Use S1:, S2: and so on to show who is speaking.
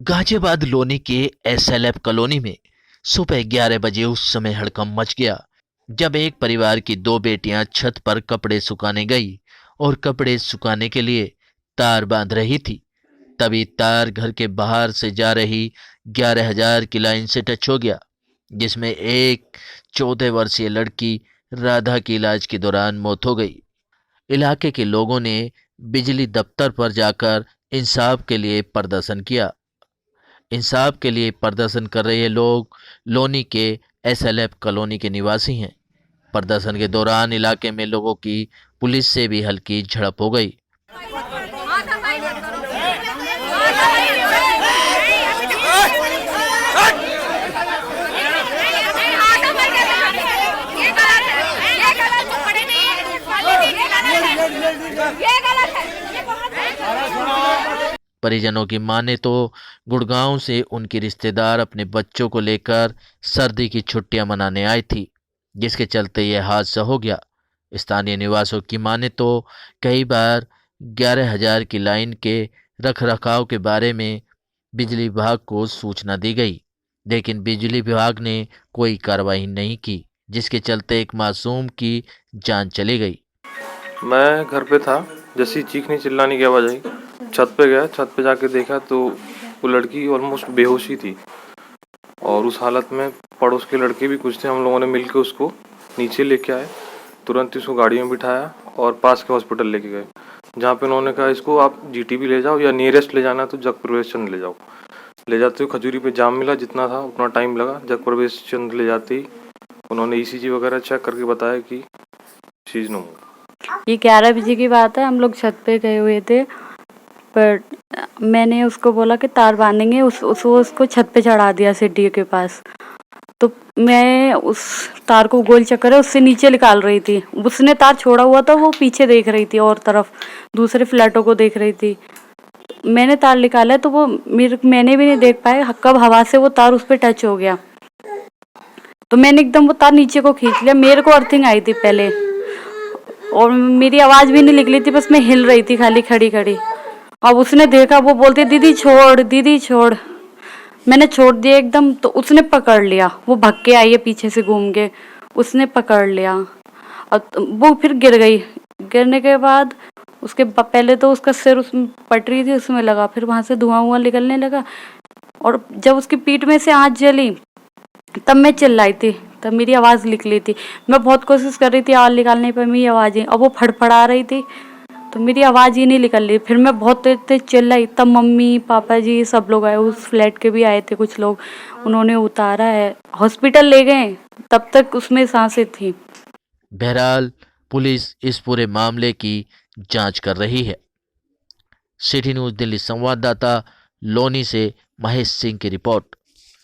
S1: गाजियाबाद लोनी के SLF colony में सुबह 11 बजे उस समय हड़कंप मच गया जब एक परिवार की दो बेटियां छत पर कपड़े सुखाने गई और कपड़े सुखाने के लिए तार बांध रही थी। तभी तार घर के बाहर से जा रही 11,000 की लाइन से टच हो गया, जिसमें एक 14 वर्षीय लड़की राधा की इलाज के दौरान मौत हो गई। इलाके के लोगों ने बिजली दफ्तर पर जाकर इंसाफ के लिए प्रदर्शन किया। इंसाफ के लिए प्रदर्शन कर रहे लोग लोनी के एसएलएफ कॉलोनी के निवासी हैं। प्रदर्शन के दौरान इलाके में लोगों की पुलिस से भी हल्की झड़प हो गई। परिजनों की माने तो गुड़गांव से उनकी रिश्तेदार अपने बच्चों को लेकर सर्दी की छुट्टियां मनाने आई थी, जिसके चलते यह हादसा हो गया। स्थानीय निवासियों की माने तो कई बार 11,000 की लाइन के रखरखाव के बारे में बिजली विभाग को सूचना दी गई, लेकिन बिजली विभाग ने कोई कार्रवाई नहीं की, जिसके चलते एक मासूम की जान चली गई।
S2: मैं घर पे था, जैसी चीखने चिल्लाने की आवाज़ आई, छत पे गया। छत पे जाके देखा तो वो लड़की ऑलमोस्ट बेहोशी थी और उस हालत में पड़ोस के लड़के भी कुछ थे। हम लोगों ने मिलकर उसको नीचे लेके आए, तुरंत ही उसको गाड़ी में बिठाया और पास के हॉस्पिटल लेके गए, जहाँ पे उन्होंने कहा इसको आप जीटीबी ले जाओ या नियरेस्ट ले जाना तो जग प्रवेश चंद ले जाओ। ले जाते हुए खजूरी पे जाम मिला, जितना था उतना टाइम लगा। जग प्रवेश चंद ले जाते ही उन्होंने ईसीजी वगैरह चेक करके बताया कि शीज नो।
S3: ये 11 बजे की बात है। हम लोग छत पे गए हुए थे, पर मैंने उसको बोला कि तार बांधेंगे, उसको छत पे चढ़ा दिया सीढ़ी के पास। तो मैं उस तार को गोल चक्कर है उससे नीचे निकाल रही थी। उसने तार छोड़ा हुआ था, वो पीछे देख रही थी और तरफ दूसरे फ्लैटों को देख रही थी। मैंने तार निकाला तो वो मैंने भी नहीं देख पाया कब हवा से वो तार उस पर टच हो गया। तो मैंने एकदम वो तार नीचे को खींच लिया। मेरे को अर्थिंग आई थी पहले और मेरी आवाज़ भी नहीं निकली थी, बस मैं हिल रही थी खाली खड़ी खड़ी। अब उसने देखा, वो बोलती दीदी छोड़, दीदी छोड़। मैंने छोड़ दिया एकदम, तो उसने पकड़ लिया। वो भाग के आई है पीछे से घूम के, उसने पकड़ लिया और वो फिर गिर गई। गिरने के बाद उसके पहले तो उसका सिर उस पटरी थी उसमें लगा, फिर वहाँ से धुआं निकलने लगा और जब उसकी पीठ में से आँच जली तब मैं चिल्लाई थी, तब मेरी आवाज़ निकली थी। मैं बहुत कोशिश कर रही थी आवाज़ निकालने पर, मेरी आवाज़ और वो फड़फड़ा रही थी तो मेरी आवाज़ ही नहीं निकल रही। फिर मैं बहुत तेज तेज चिल्लाई, तब मम्मी पापा जी सब लोग आए, उस फ्लैट के भी आए थे कुछ लोग, उन्होंने उतारा है, हॉस्पिटल ले गए, तब तक उसमें सांसें थी।
S1: बहरहाल पुलिस इस पूरे मामले की जांच कर रही है। सिटी न्यूज़ दिल्ली संवाददाता लोनी से महेश सिंह की रिपोर्ट।